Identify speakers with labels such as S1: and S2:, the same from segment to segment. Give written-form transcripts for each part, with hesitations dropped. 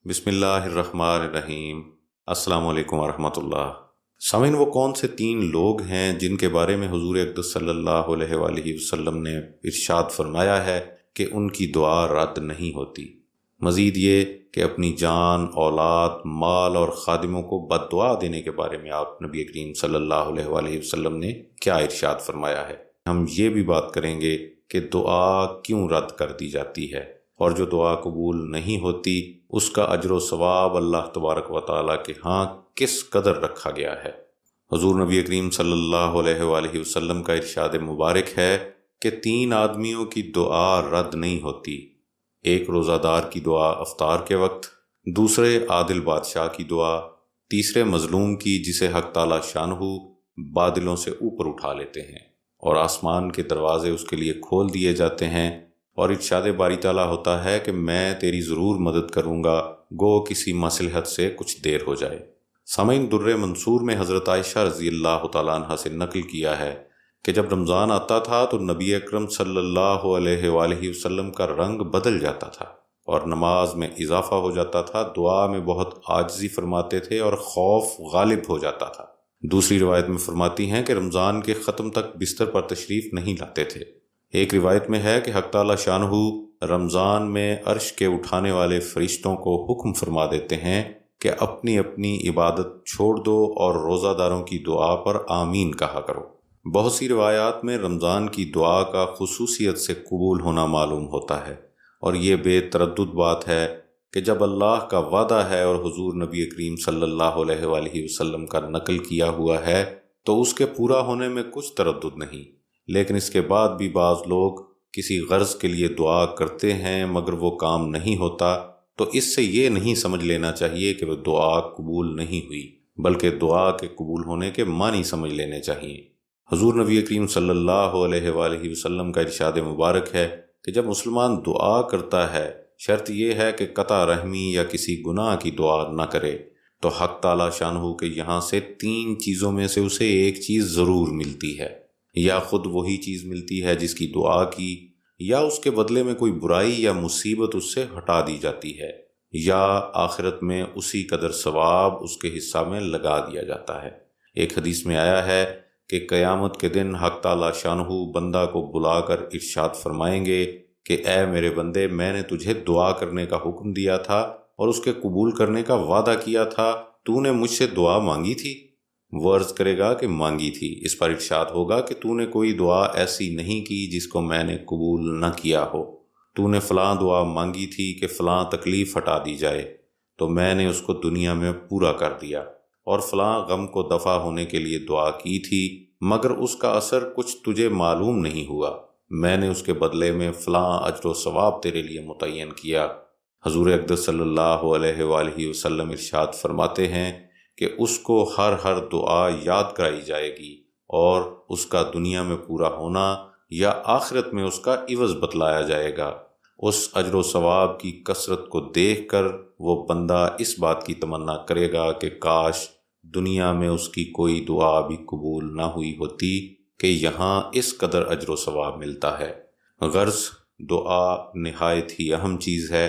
S1: بسم اللہ الرحمن الرحیم۔ السلام علیکم ورحمۃ اللہ۔ سامعین، وہ کون سے 3 لوگ ہیں جن کے بارے میں حضور اقدس صلی اللہ علیہ وآلہ وسلم نے ارشاد فرمایا ہے کہ ان کی دعا رد نہیں ہوتی؟ مزید یہ کہ اپنی جان، اولاد، مال اور خادموں کو بد دعا دینے کے بارے میں آپ نبی کریم صلی اللہ علیہ وآلہ وسلم نے کیا ارشاد فرمایا ہے۔ ہم یہ بھی بات کریں گے کہ دعا کیوں رد کر دی جاتی ہے، اور جو دعا قبول نہیں ہوتی اس کا اجر و ثواب اللہ تبارک و تعالیٰ کے ہاں کس قدر رکھا گیا ہے۔ حضور نبی کریم صلی اللہ علیہ وآلہ وسلم کا ارشاد مبارک ہے کہ 3 آدمیوں کی دعا رد نہیں ہوتی: ایک روزہ دار کی دعا افطار کے وقت، دوسرے عادل بادشاہ کی دعا، تیسرے مظلوم کی جسے حق تعالیٰ شانہ بادلوں سے اوپر اٹھا لیتے ہیں اور آسمان کے دروازے اس کے لیے کھول دیے جاتے ہیں، اور ارشاد باری تعالیٰ ہوتا ہے کہ میں تیری ضرور مدد کروں گا، گو کسی مصلحت سے کچھ دیر ہو جائے۔ سامعین، در منصور میں حضرت عائشہ رضی اللہ تعالیٰ عنہ سے نقل کیا ہے کہ جب رمضان آتا تھا تو نبی اکرم صلی اللہ علیہ وآلہ وسلم کا رنگ بدل جاتا تھا اور نماز میں اضافہ ہو جاتا تھا، دعا میں بہت عاجزی فرماتے تھے اور خوف غالب ہو جاتا تھا۔ دوسری روایت میں فرماتی ہیں کہ رمضان کے ختم تک بستر پر تشریف نہیں لاتے تھے۔ ایک روایت میں ہے کہ حق تعالیٰ شانہ رمضان میں عرش کے اٹھانے والے فرشتوں کو حکم فرما دیتے ہیں کہ اپنی اپنی عبادت چھوڑ دو اور روزہ داروں کی دعا پر آمین کہا کرو۔ بہت سی روایات میں رمضان کی دعا کا خصوصیت سے قبول ہونا معلوم ہوتا ہے، اور یہ بے تردد بات ہے کہ جب اللہ کا وعدہ ہے اور حضور نبی کریم صلی اللہ علیہ وآلہ وسلم کا نقل کیا ہوا ہے تو اس کے پورا ہونے میں کچھ تردد نہیں۔ لیکن اس کے بعد بھی بعض لوگ کسی غرض کے لیے دعا کرتے ہیں مگر وہ کام نہیں ہوتا، تو اس سے یہ نہیں سمجھ لینا چاہیے کہ وہ دعا قبول نہیں ہوئی، بلکہ دعا کے قبول ہونے کے معنی سمجھ لینے چاہیے۔ حضور نبی کریم صلی اللہ علیہ وآلہ وسلم کا ارشاد مبارک ہے کہ جب مسلمان دعا کرتا ہے، شرط یہ ہے کہ قطع رحمی یا کسی گناہ کی دعا نہ کرے، تو حق تعالیٰ شانہ کے یہاں سے 3 چیزوں میں سے اسے ایک چیز ضرور ملتی ہے، یا خود وہی چیز ملتی ہے جس کی دعا کی، یا اس کے بدلے میں کوئی برائی یا مصیبت اس سے ہٹا دی جاتی ہے، یا آخرت میں اسی قدر ثواب اس کے حصہ میں لگا دیا جاتا ہے۔ ایک حدیث میں آیا ہے کہ قیامت کے دن حق تعالیٰ شانہ بندہ کو بلا کر ارشاد فرمائیں گے کہ اے میرے بندے، میں نے تجھے دعا کرنے کا حکم دیا تھا اور اس کے قبول کرنے کا وعدہ کیا تھا، تو نے مجھ سے دعا مانگی تھی؟ وہ عرض کرے گا کہ مانگی تھی۔ اس پر ارشاد ہوگا کہ تو نے کوئی دعا ایسی نہیں کی جس کو میں نے قبول نہ کیا ہو۔ تو نے فلاں دعا مانگی تھی کہ فلاں تکلیف ہٹا دی جائے، تو میں نے اس کو دنیا میں پورا کر دیا، اور فلاں غم کو دفع ہونے کے لیے دعا کی تھی مگر اس کا اثر کچھ تجھے معلوم نہیں ہوا، میں نے اس کے بدلے میں فلاں اجر و ثواب تیرے لیے متعین کیا۔ حضور اقدس صلی اللہ علیہ وآلہ وسلم ارشاد فرماتے ہیں کہ اس کو ہر دعا یاد کرائی جائے گی، اور اس کا دنیا میں پورا ہونا یا آخرت میں اس کا عوض بتلایا جائے گا۔ اس اجر و ثواب کی کثرت کو دیکھ کر وہ بندہ اس بات کی تمنا کرے گا کہ کاش دنیا میں اس کی کوئی دعا بھی قبول نہ ہوئی ہوتی کہ یہاں اس قدر اجر و ثواب ملتا ہے۔ غرض دعا نہایت ہی اہم چیز ہے،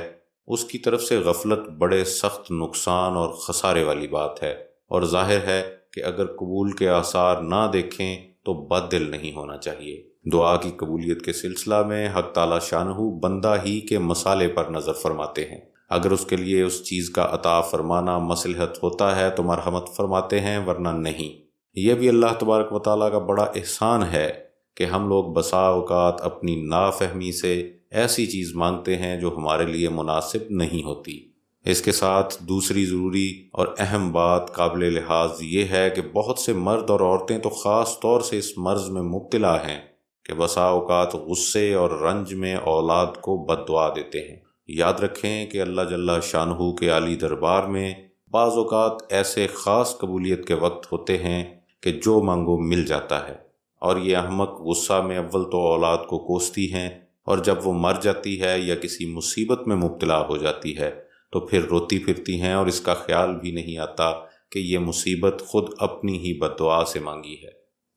S1: اس کی طرف سے غفلت بڑے سخت نقصان اور خسارے والی بات ہے، اور ظاہر ہے کہ اگر قبول کے آثار نہ دیکھیں تو بد دل نہیں ہونا چاہیے۔ دعا کی قبولیت کے سلسلہ میں حق تعالیٰ شانہ بندہ ہی کے مسالے پر نظر فرماتے ہیں۔ اگر اس کے لیے اس چیز کا عطا فرمانا مصلحت ہوتا ہے تو مرحمت فرماتے ہیں، ورنہ نہیں۔ یہ بھی اللہ تبارک و تعالیٰ کا بڑا احسان ہے کہ ہم لوگ بسا اوقات اپنی نافہمی سے ایسی چیز مانگتے ہیں جو ہمارے لیے مناسب نہیں ہوتی۔ اس کے ساتھ دوسری ضروری اور اہم بات قابل لحاظ یہ ہے کہ بہت سے مرد اور عورتیں تو خاص طور سے اس مرض میں مبتلا ہیں کہ بسا اوقات غصے اور رنج میں اولاد کو بد دعا دیتے ہیں۔ یاد رکھیں کہ اللہ جل شانہ کے عالی دربار میں بعض اوقات ایسے خاص قبولیت کے وقت ہوتے ہیں کہ جو مانگو مل جاتا ہے، اور یہ احمق غصہ میں اول تو اولاد کو کوستی ہیں، اور جب وہ مر جاتی ہے یا کسی مصیبت میں مبتلا ہو جاتی ہے تو پھر روتی پھرتی ہیں، اور اس کا خیال بھی نہیں آتا کہ یہ مصیبت خود اپنی ہی بد دعا سے مانگی ہے۔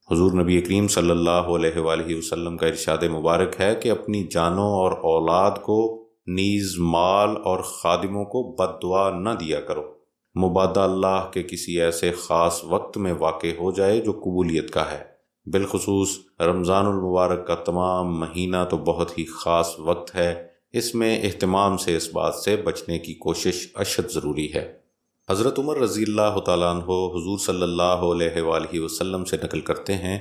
S1: حضور نبی کریم صلی اللہ علیہ وآلہ وسلم کا ارشاد مبارک ہے کہ اپنی جانوں اور اولاد کو نیز مال اور خادموں کو بد دعا نہ دیا کرو، مبادہ اللہ کے کسی ایسے خاص وقت میں واقع ہو جائے جو قبولیت کا ہے۔ بالخصوص رمضان المبارک کا تمام مہینہ تو بہت ہی خاص وقت ہے، اس میں اہتمام سے اس بات سے بچنے کی کوشش اشد ضروری ہے۔ حضرت عمر رضی اللہ تعالیٰ عنہ حضور صلی اللہ علیہ وآلہ وسلم سے نقل کرتے ہیں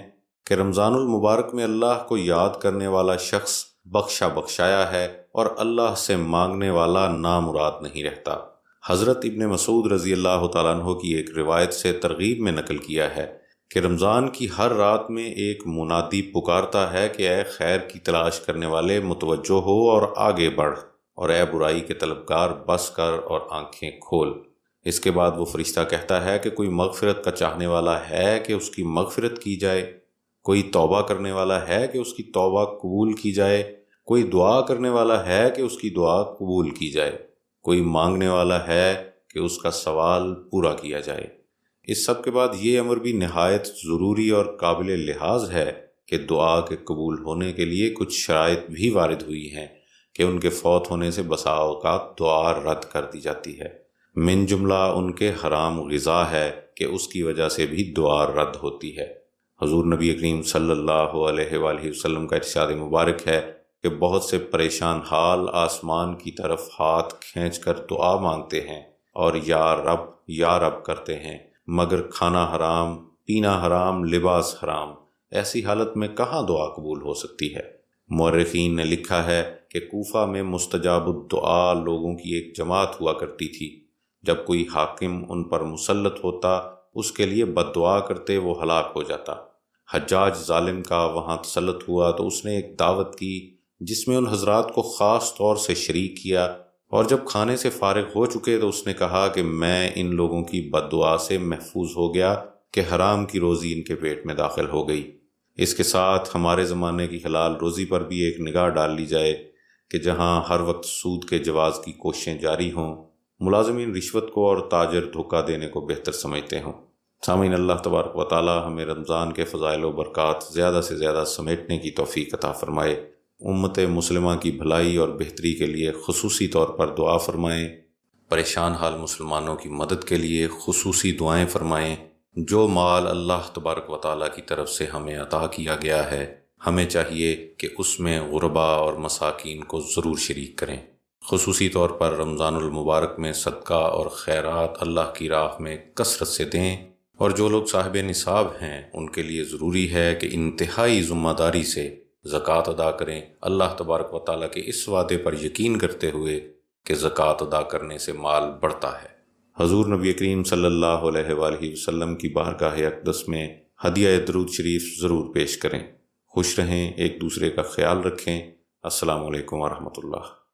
S1: کہ رمضان المبارک میں اللہ کو یاد کرنے والا شخص بخشایا ہے اور اللہ سے مانگنے والا نامراد نہیں رہتا۔ حضرت ابن مسعود رضی اللہ تعالیٰ عنہ کی ایک روایت سے ترغیب میں نقل کیا ہے کہ رمضان کی ہر رات میں ایک منادی پکارتا ہے کہ اے خیر کی تلاش کرنے والے متوجہ ہو اور آگے بڑھ، اور اے برائی کے طلبگار بس کر اور آنکھیں کھول۔ اس کے بعد وہ فرشتہ کہتا ہے کہ کوئی مغفرت کا چاہنے والا ہے کہ اس کی مغفرت کی جائے، کوئی توبہ کرنے والا ہے کہ اس کی توبہ قبول کی جائے، کوئی دعا کرنے والا ہے کہ اس کی دعا قبول کی جائے، کوئی مانگنے والا ہے کہ اس کا سوال پورا کیا جائے۔ اس سب کے بعد یہ امر بھی نہایت ضروری اور قابل لحاظ ہے کہ دعا کے قبول ہونے کے لیے کچھ شرائط بھی وارد ہوئی ہیں کہ ان کے فوت ہونے سے بسا اوقات دعا رد کر دی جاتی ہے۔ من جملہ ان کے حرام غذا ہے کہ اس کی وجہ سے بھی دعا رد ہوتی ہے۔ حضور نبی کریم صلی اللہ علیہ وآلہ وسلم کا ارشاد مبارک ہے کہ بہت سے پریشان حال آسمان کی طرف ہاتھ کھینچ کر دعا مانگتے ہیں اور یا رب کرتے ہیں، مگر کھانا حرام، پینا حرام، لباس حرام، ایسی حالت میں کہاں دعا قبول ہو سکتی ہے؟ مورخین نے لکھا ہے کہ کوفہ میں مستجاب الدعا لوگوں کی ایک جماعت ہوا کرتی تھی۔ جب کوئی حاکم ان پر مسلط ہوتا، اس کے لیے بد دعا کرتے وہ ہلاک ہو جاتا۔ حجاج ظالم کا وہاں تسلط ہوا تو اس نے ایک دعوت کی جس میں ان حضرات کو خاص طور سے شریک کیا، اور جب کھانے سے فارغ ہو چکے تو اس نے کہا کہ میں ان لوگوں کی بد دعا سے محفوظ ہو گیا کہ حرام کی روزی ان کے پیٹ میں داخل ہو گئی۔ اس کے ساتھ ہمارے زمانے کی حلال روزی پر بھی ایک نگاہ ڈال لی جائے کہ جہاں ہر وقت سود کے جواز کی کوششیں جاری ہوں، ملازمین رشوت کو اور تاجر دھوکہ دینے کو بہتر سمجھتے ہوں۔ سامعین، اللہ تبارک و تعالی ہمیں رمضان کے فضائل و برکات زیادہ سے زیادہ سمیٹنے کی توفیق عطا فرمائے، امت مسلمہ کی بھلائی اور بہتری کے لیے خصوصی طور پر دعا فرمائیں، پریشان حال مسلمانوں کی مدد کے لیے خصوصی دعائیں فرمائیں۔ جو مال اللہ تبارک و تعالی کی طرف سے ہمیں عطا کیا گیا ہے، ہمیں چاہیے کہ اس میں غربا اور مساکین کو ضرور شریک کریں۔ خصوصی طور پر رمضان المبارک میں صدقہ اور خیرات اللہ کی راہ میں کثرت سے دیں، اور جو لوگ صاحب نصاب ہیں ان کے لیے ضروری ہے کہ انتہائی ذمہ داری سے زکوٰۃ ادا کریں، اللہ تبارک و تعالیٰ کے اس وعدے پر یقین کرتے ہوئے کہ زکوٰۃ ادا کرنے سے مال بڑھتا ہے۔ حضور نبی کریم صلی اللہ علیہ وآلہ وسلم کی بارگاہ اقدس میں ہدیہ درود شریف ضرور پیش کریں۔ خوش رہیں، ایک دوسرے کا خیال رکھیں۔ السلام علیکم ورحمۃ اللہ۔